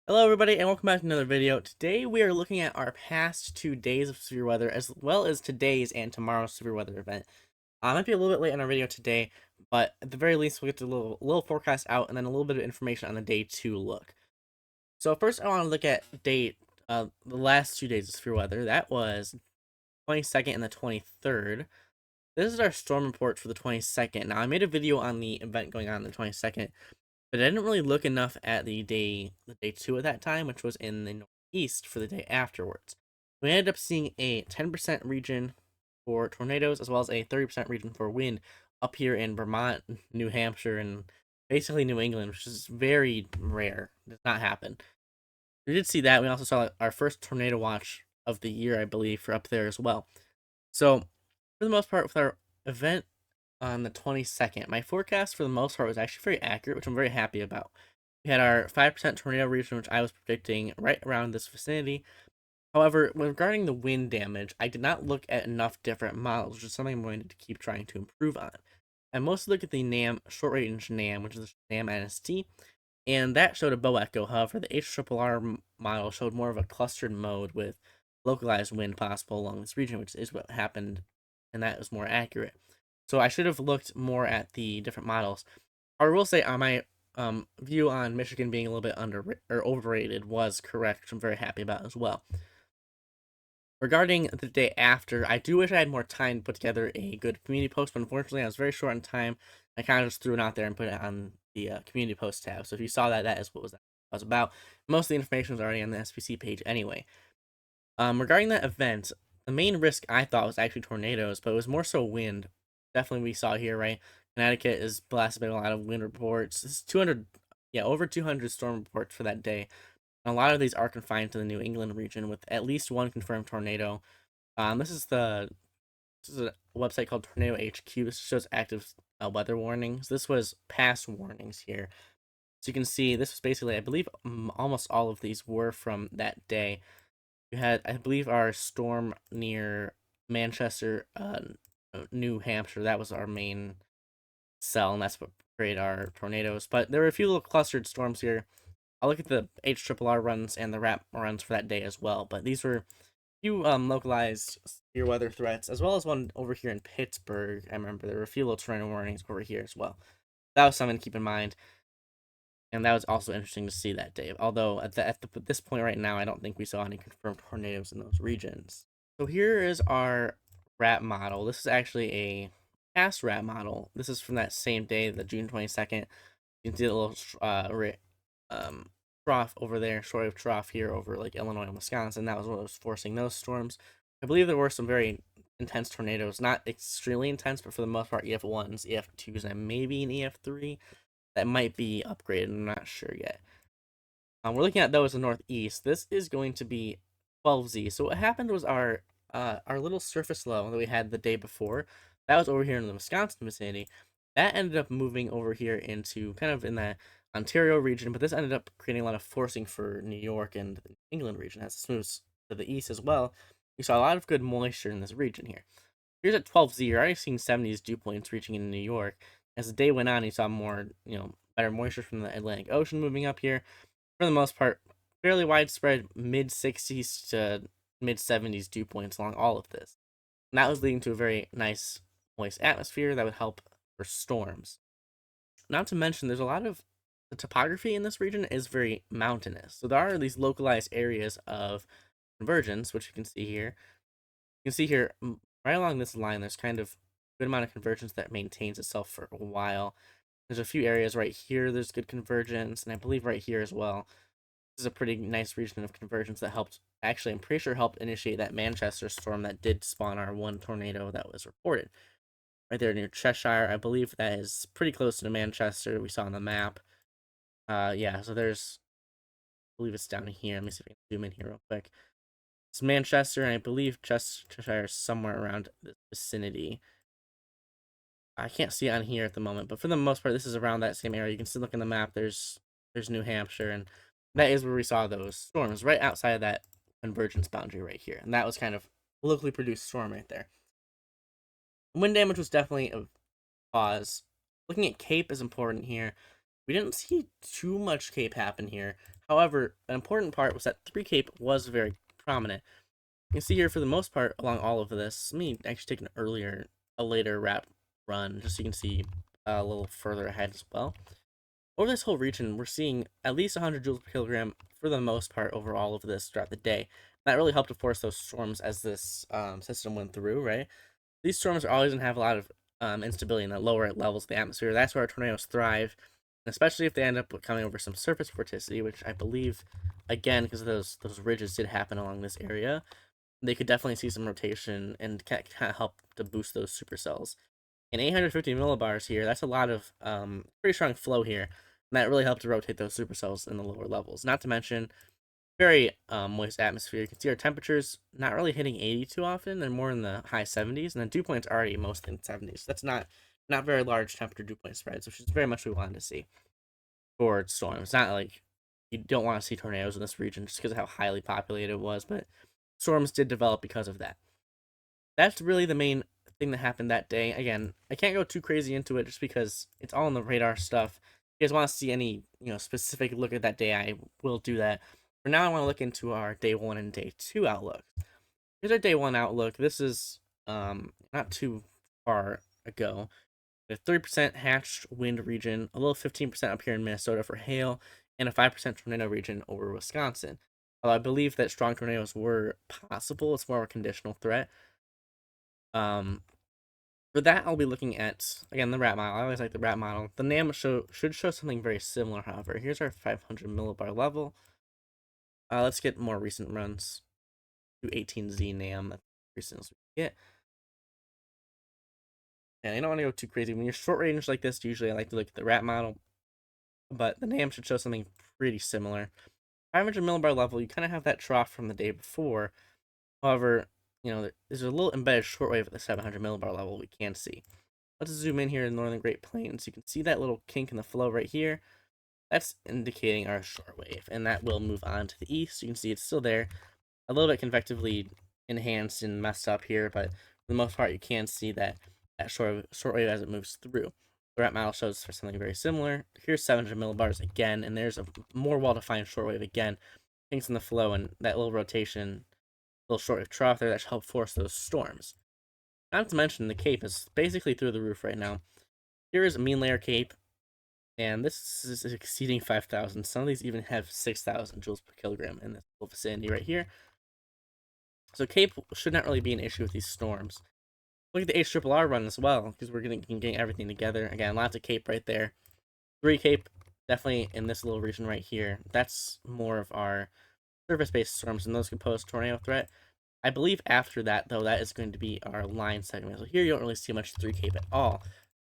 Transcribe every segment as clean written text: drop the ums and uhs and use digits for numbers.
Hello everybody and welcome back to another video. Today we are looking at our past 2 days of severe weather as well as today's and tomorrow's severe weather event. I might be a little bit late on our video today, but at the very least we'll get to a little forecast out and then a little bit of information on the day 2 look. So first I want to look at the last 2 days of severe weather. That was 22nd and the 23rd. This is our storm report for the 22nd. Now I made a video on the event going on the 22nd, but I didn't really look enough at the day 2 at that time, which was in the northeast for the day afterwards. We ended up seeing a 10% region for tornadoes as well as a 30% region for wind up here in Vermont, New Hampshire, and basically New England, which is very rare. Does not happen. We did see that. We also saw our first tornado watch of the year, I believe, for up there as well. So, for the most part, with our event on the 22nd, my forecast for the most part was actually very accurate, which I'm very happy about. We had our 5% tornado region, which I was predicting right around this vicinity. However, regarding the wind damage, I did not look at enough different models, which is something I'm going to keep trying to improve on. I mostly look at the NAM short range NAM, which is the NAM NST, and that showed a bow echo. However, the HRRR model showed more of a clustered mode with localized wind possible along this region, which is what happened, and that was more accurate. So I should have looked more at the different models. I will say my view on Michigan being a little bit under or overrated was correct, which I'm very happy about as well. Regarding the day after, I do wish I had more time to put together a good community post, but unfortunately I was very short on time. I kind of just threw it out there and put it on the community post tab. So if you saw that, that is what was about. Most of the information was already on the SPC page anyway. Regarding that event, the main risk I thought was actually tornadoes, but it was more so wind. Definitely we saw here, right? Connecticut is blasted by a lot of wind reports. This is 200, yeah, over 200 storm reports for that day. And a lot of these are confined to the New England region with at least one confirmed tornado. This is a website called Tornado HQ. This shows active weather warnings. This was past warnings here. So you can see this was basically, I believe, almost all of these were from that day. We had, I believe, our storm near Manchester, New Hampshire. That was our main cell, and that's what created our tornadoes. But there were a few little clustered storms here. I'll look at the HRRR runs and the RAP runs for that day as well. But these were a few localized severe weather threats, as well as one over here in Pittsburgh. I remember there were a few little tornado warnings over here as well. That was something to keep in mind. And that was also interesting to see that day. Although at this point right now, I don't think we saw any confirmed tornadoes in those regions. So here is our RAP model. This is actually a past RAP model. This is from that same day, the June 22nd. You can see a little trough over there, shortwave trough here over like Illinois and Wisconsin. That was what was forcing those storms. I believe there were some very intense tornadoes, not extremely intense, but for the most part, EF1s, EF2s, and maybe an EF3 that might be upgraded. I'm not sure yet. We're looking at those in the northeast. This is going to be 12Z. So what happened was our little surface low that we had the day before, that was over here in the Wisconsin vicinity. That ended up moving over here into kind of in the Ontario region, but this ended up creating a lot of forcing for New York and the England region. As it moves to the east as well, we saw a lot of good moisture in this region here. Here's at 12Z. You're already seeing 70s dew points reaching in New York. As the day went on, you saw more, better moisture from the Atlantic Ocean moving up here. For the most part, fairly widespread mid 60s to mid 70s dew points along all of this. And that was leading to a very nice, moist atmosphere that would help for storms. Not to mention, there's a lot of the topography in this region is very mountainous. So there are these localized areas of convergence, which you can see here. You can see here, right along this line, there's kind of a good amount of convergence that maintains itself for a while. There's a few areas right here, there's good convergence, and I believe right here as well. This is a pretty nice region of convergence that helped, actually, I'm pretty sure helped initiate that Manchester storm that did spawn our one tornado that was reported. Right there near Cheshire, I believe that is pretty close to Manchester, we saw on the map. Yeah, so there's, I believe it's down here. Let me see if I can zoom in here real quick. It's Manchester, and I believe Cheshire is somewhere around the vicinity. I can't see it on here at the moment, but for the most part, this is around that same area. You can still look in the map. There's New Hampshire, and that is where we saw those storms, right outside of that convergence boundary right here. And that was kind of a locally produced storm right there. Wind damage was definitely a cause. Looking at Cape is important here. We didn't see too much Cape happen here. However, an important part was that 3 Cape was very prominent. You can see here for the most part along all of this. Let me actually take a later wrap run, just so you can see a little further ahead as well. Over this whole region, we're seeing at least 100 joules per kilogram for the most part over all of this throughout the day. That really helped to force those storms as this system went through, right? These storms are always going to have a lot of instability in the lower levels of the atmosphere. That's where tornadoes thrive, and especially if they end up coming over some surface vorticity, which I believe, again, because those ridges did happen along this area, they could definitely see some rotation and kind of help to boost those supercells. And 850 millibars here, that's a lot of pretty strong flow here. And that really helped to rotate those supercells in the lower levels. Not to mention, very moist atmosphere. You can see our temperatures not really hitting 80 too often. They're more in the high 70s. And then dew point's already mostly in the 70s. That's not very large temperature dew point spreads, which is very much what we wanted to see for storms. It's not like you don't want to see tornadoes in this region just because of how highly populated it was, but storms did develop because of that. That's really the main thing that happened that day. Again, I can't go too crazy into it just because it's all in the radar stuff. If you guys want to see any, specific look at that day, I will do that. For now, I want to look into our day 1 and day 2 outlook. Here's our day 1 outlook. This is not too far ago. A 3% hatched wind region, a little 15% up here in Minnesota for hail, and a 5% tornado region over Wisconsin. Although I believe that strong tornadoes were possible, it's more of a conditional threat. For that, I'll be looking at, again, the RAP model. I always like the RAP model. The NAM should show something very similar, however. Here's our 500 millibar level. Let's get more recent runs. 218Z NAM, that's recent as we get. And I don't want to go too crazy. When you're short range like this, usually I like to look at the RAP model. But the NAM should show something pretty similar. 500 millibar level, you kind of have that trough from the day before. However, there's a little embedded shortwave at the 700 millibar level we can see. Let's zoom in here in Northern Great Plains. You can see that little kink in the flow right here. That's indicating our shortwave, and that will move on to the east. You can see it's still there. A little bit convectively enhanced and messed up here, but for the most part, you can see that shortwave as it moves through. The RAP model shows for something very similar. Here's 700 millibars again, and there's a more well-defined shortwave again. Kinks in the flow and that little rotation, little shortwave trough there that should help force those storms. Not to mention, the Cape is basically through the roof right now. Here is a mean layer Cape, and this is exceeding 5,000. Some of these even have 6,000 joules per kilogram in this little vicinity right here. So Cape should not really be an issue with these storms. Look at the HRRR run as well, because we're getting everything together. Again, lots of Cape right there. 3 Cape, definitely in this little region right here. That's more of our surface-based storms, and those can pose tornado threat. I believe after that, though, that is going to be our line segment. So here you don't really see much 3 Cape at all.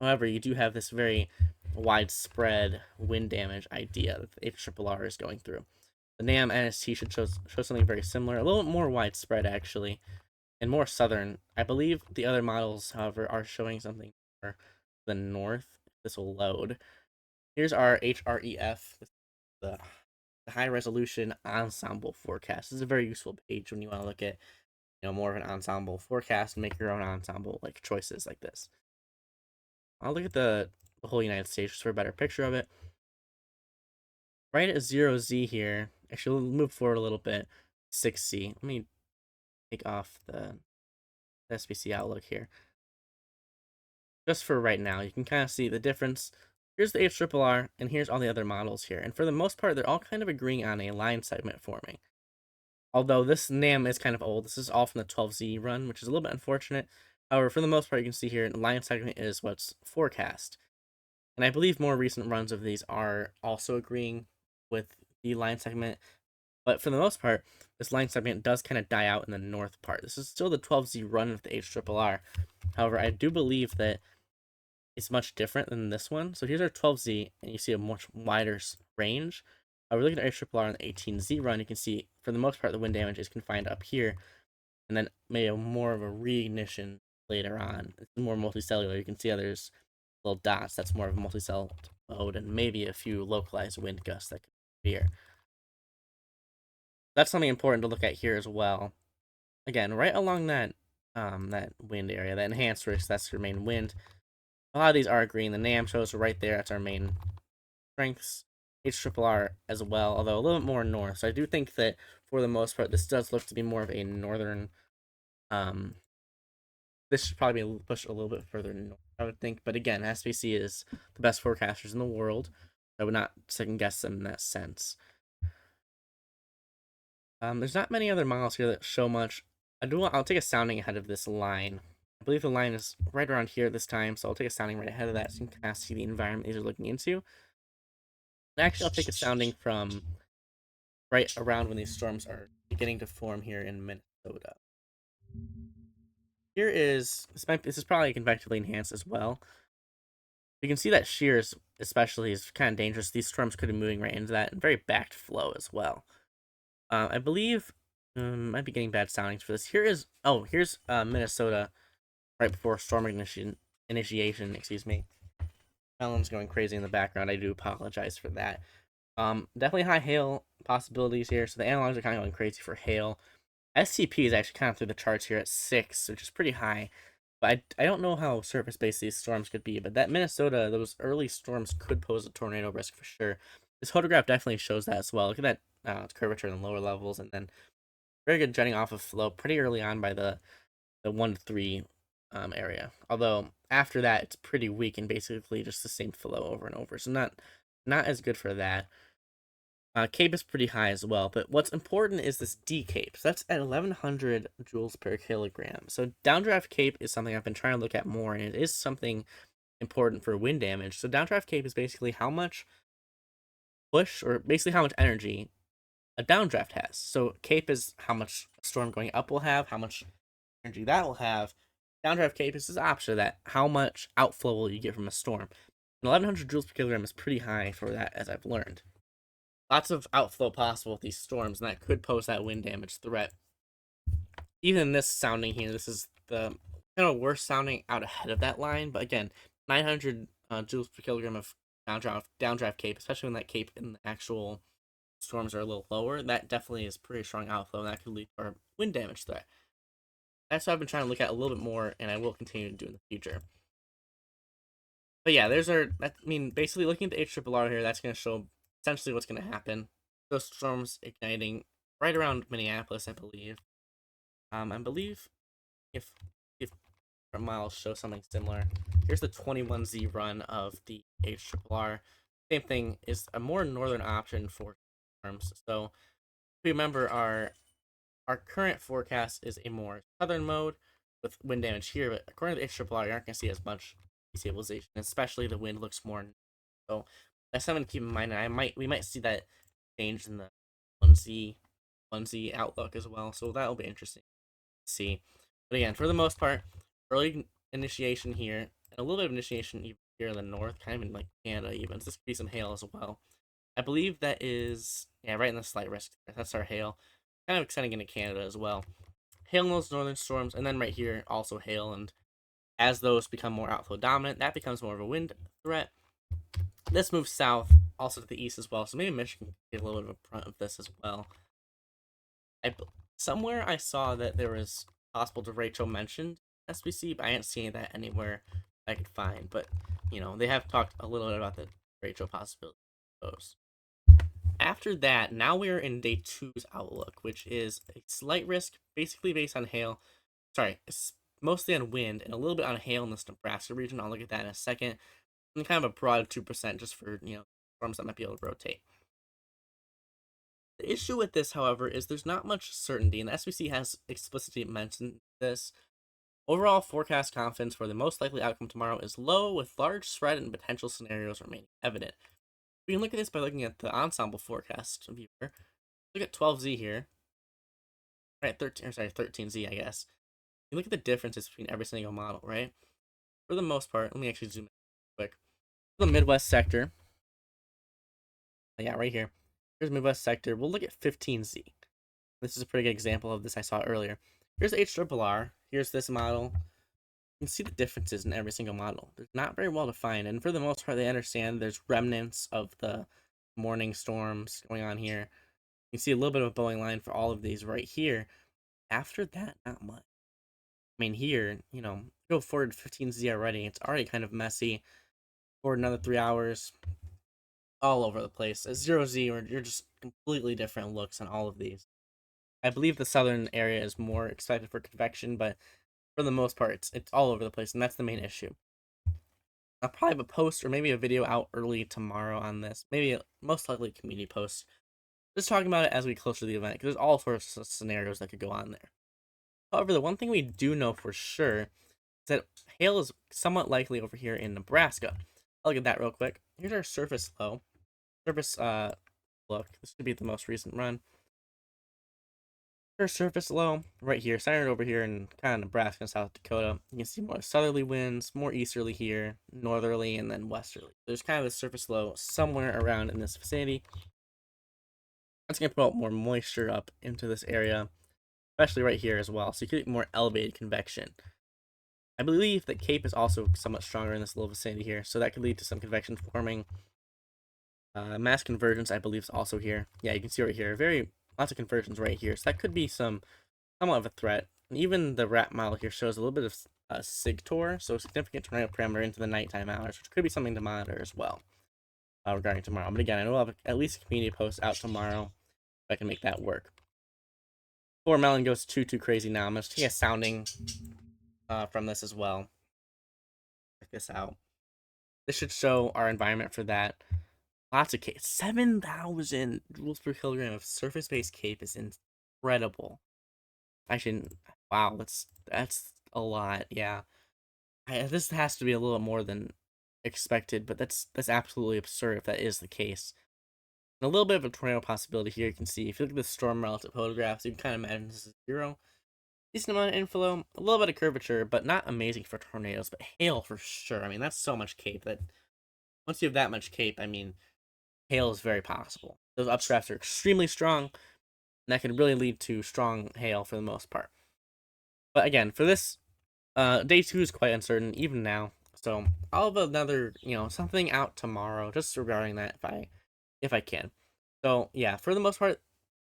However, you do have this very widespread wind damage idea that the HRRR is going through. The NAM NST should show something very similar, a little more widespread actually, and more southern. I believe the other models, however, are showing something more the north. This will load. Here's our HREF, the high resolution ensemble forecast. This is a very useful page when you want to look at more of an ensemble forecast and make your own ensemble like choices like this. I'll look at the whole United States just for a better picture of it. Right at 0Z here, actually we'll move forward a little bit, 6C. Let me take off the SPC outlook here. Just for right now, you can kind of see the difference. Here's the HRRR, and here's all the other models here. And for the most part, they're all kind of agreeing on a line segment forming. Although this NAM is kind of old. This is all from the 12Z run, which is a little bit unfortunate. However, for the most part, you can see here, the line segment is what's forecast. And I believe more recent runs of these are also agreeing with the line segment. But for the most part, this line segment does kind of die out in the north part. This is still the 12Z run of the HRRR. However, I do believe that it's much different than this one. So here's our 12Z, and you see a much wider range. We're looking at HRRR on the 18Z run. You can see, for the most part, the wind damage is confined up here, and then maybe more of a reignition later on. It's more multicellular. You can see how there's little dots. That's more of a multicell mode, and maybe a few localized wind gusts that could be here. That's something important to look at here as well. Again, right along that that wind area, that enhanced risk, that's your main wind. A lot of these are green. The NAM shows right there. That's our main strengths. HRRR as well, although a little bit more north. So I do think that for the most part, this does look to be more of a northern. Um, this should probably be pushed a little bit further north, I would think. But again, SBC is the best forecasters in the world. I would not second guess them in that sense. There's not many other models here that show much. I'll take a sounding ahead of this line. I believe the line is right around here this time, so I'll take a sounding right ahead of that so you can kind of see the environment these are looking into. Actually, I'll take a sounding from right around when these storms are beginning to form here in Minnesota. Here is this is probably convectively enhanced as well. You can see that shears, especially, is kind of dangerous. These storms could be moving right into that, and very backed flow as well. I believe might be getting bad soundings for this. Here's Minnesota right before storm initiation. Excuse me. Alan's going crazy in the background. I do apologize for that. Definitely high hail possibilities here. So the analogs are kind of going crazy for hail. SCP is actually kind of through the charts here at 6, which is pretty high. But I don't know how surface-based these storms could be. But that Minnesota, those early storms could pose a tornado risk for sure. This photograph definitely shows that as well. Look at that curvature in the lower levels, and then very good jetting off of flow pretty early on by the 1 to 3 area. Although after that, it's pretty weak and basically just the same flow over and over. So not as good for that. Cape is pretty high as well, but what's important is this D cape. So that's at 1100 joules per kilogram. So downdraft cape is something I've been trying to look at more, and it is something important for wind damage. So downdraft cape is basically how much push, or basically how much energy a downdraft has. So cape is how much a storm going up will have, how much energy that will have. Downdraft cape is the opposite of that. How much outflow will you get from a storm? And 1100 joules per kilogram is pretty high for that, as I've learned. Lots of outflow possible with these storms, and that could pose that wind damage threat. Even in this sounding here, this is the kind of worst sounding out ahead of that line. But again, 900 joules per kilogram of downdraft cape, especially when that cape in the actual storms are a little lower, that definitely is pretty strong outflow, and that could lead to our wind damage threat. That's what I've been trying to look at a little bit more, and I will continue to do in the future. But yeah, basically looking at the HRRR here, that's going to show essentially what's going to happen. Those storms igniting right around Minneapolis, I believe. I believe if miles show something similar. Here's the 21Z run of the HRRR. Same thing is a more northern option for storms. So if we remember our current forecast is a more southern mode with wind damage here, but according to the HRRR, you aren't going to see as much destabilization, especially the wind looks more. So that's something to keep in mind. And we might see that change in the 1Z outlook as well. So that will be interesting to see. But again, for the most part, early initiation here, and a little bit of initiation even here in the north, kind of in like Canada even. So this could be some hail as well. I believe that is right in the slight risk. That's our hail. Kind of extending into Canada as well. Hail in those northern storms, and then right here also hail, and as those become more outflow dominant, that becomes more of a wind threat. This moves south, also to the east as well, so maybe Michigan can get a little bit of a front of this as well. Somewhere I saw that there was possible derecho mentioned SBC, but I didn't see that anywhere I could find. But they have talked a little bit about the derecho possibility. After that, now we're in day 2's outlook, which is a slight risk, basically based on hail. Sorry, it's mostly on wind and a little bit on hail in this Nebraska region. I'll look at that in a second. And kind of a broad 2% just for storms that might be able to rotate. The issue with this, however, is there's not much certainty, and the SBC has explicitly mentioned this. Overall forecast confidence for the most likely outcome tomorrow is low, with large spread and potential scenarios remaining evident. We can look at this by looking at the ensemble forecast viewer. Look at 12Z here. Right, 13Z, I guess. You look at the differences between every single model, right? For the most part, let me actually zoom in quick. The Midwest sector. Yeah, right here. Here's Midwest sector. We'll look at 15Z. This is a pretty good example of this I saw earlier. Here's HRRR. Here's this model. You can see the differences in every single model. They're not very well defined, and for the most part, they understand there's remnants of the morning storms going on here. You can see a little bit of a Boeing line for all of these right here. After that, not much. I mean, here, go forward 15Z already. It's already kind of messy. For another 3 hours. all over the place. At 0Z, you're just completely different looks on all of these. I believe the southern area is more expected for convection, but for the most part, it's all over the place, and that's the main issue. I'll probably have a post or maybe a video out early tomorrow on this. Maybe most likely a community post. Just talking about it as we get closer to the event, because there's all sorts of scenarios that could go on there. However, the one thing we do know for sure is that hail is somewhat likely over here in Nebraska. I'll look at that real quick. Here's our surface low. Surface look. This should be the most recent run. Here's surface low right here, centered over here in kind of Nebraska and South Dakota. You can see more southerly winds, more easterly here, northerly, and then westerly. There's kind of a surface low somewhere around in this vicinity. That's going to promote more moisture up into this area, especially right here as well. So you get more elevated convection. I believe that Cape is also somewhat stronger in this little vicinity here, so that could lead to some convection forming. Mass convergence, I believe, is also here. Yeah, you can see right here, lots of conversions right here. So that could be somewhat of a threat. And even the rat model here shows a little bit of SIGTOR, so significant tornado parameter into the nighttime hours, which could be something to monitor as well regarding tomorrow. But again, I know I'll have at least a community post out tomorrow if I can make that work. Before Melon goes too crazy now, I'm going to take a sounding from this as well. Check this out. This should show our environment for that. Lots of cape. 7,000 joules per kilogram of surface-based cape is incredible. Actually, wow, that's a lot. Yeah, this has to be a little more than expected, but that's absolutely absurd if that is the case. And a little bit of a tornado possibility here. You can see if you look at the storm relative photographs, you can kind of imagine this is 0. Decent amount of inflow, a little bit of curvature, but not amazing for tornadoes. But hail for sure. I mean, that's so much cape that once you have that much cape, I mean, hail is very possible. Those updrafts are extremely strong, and that can really lead to strong hail for the most part. But again, for this, day 2 is quite uncertain, even now. So I'll have another, something out tomorrow, just regarding that if I can. So yeah, for the most part,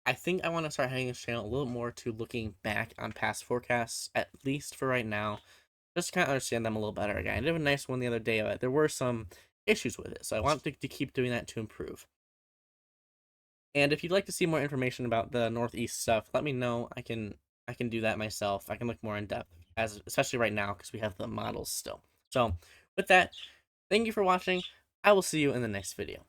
I think I want to start heading this channel a little more to looking back on past forecasts, at least for right now, just to kind of understand them a little better. Again, I did have a nice one the other day, but there were some issues with it, so I want to keep doing that to improve. And if you'd like to see more information about the Northeast stuff, let me know. I can do that myself. I can look more in depth, especially right now because we have the models still. So with that, thank you for watching. I will see you in the next video.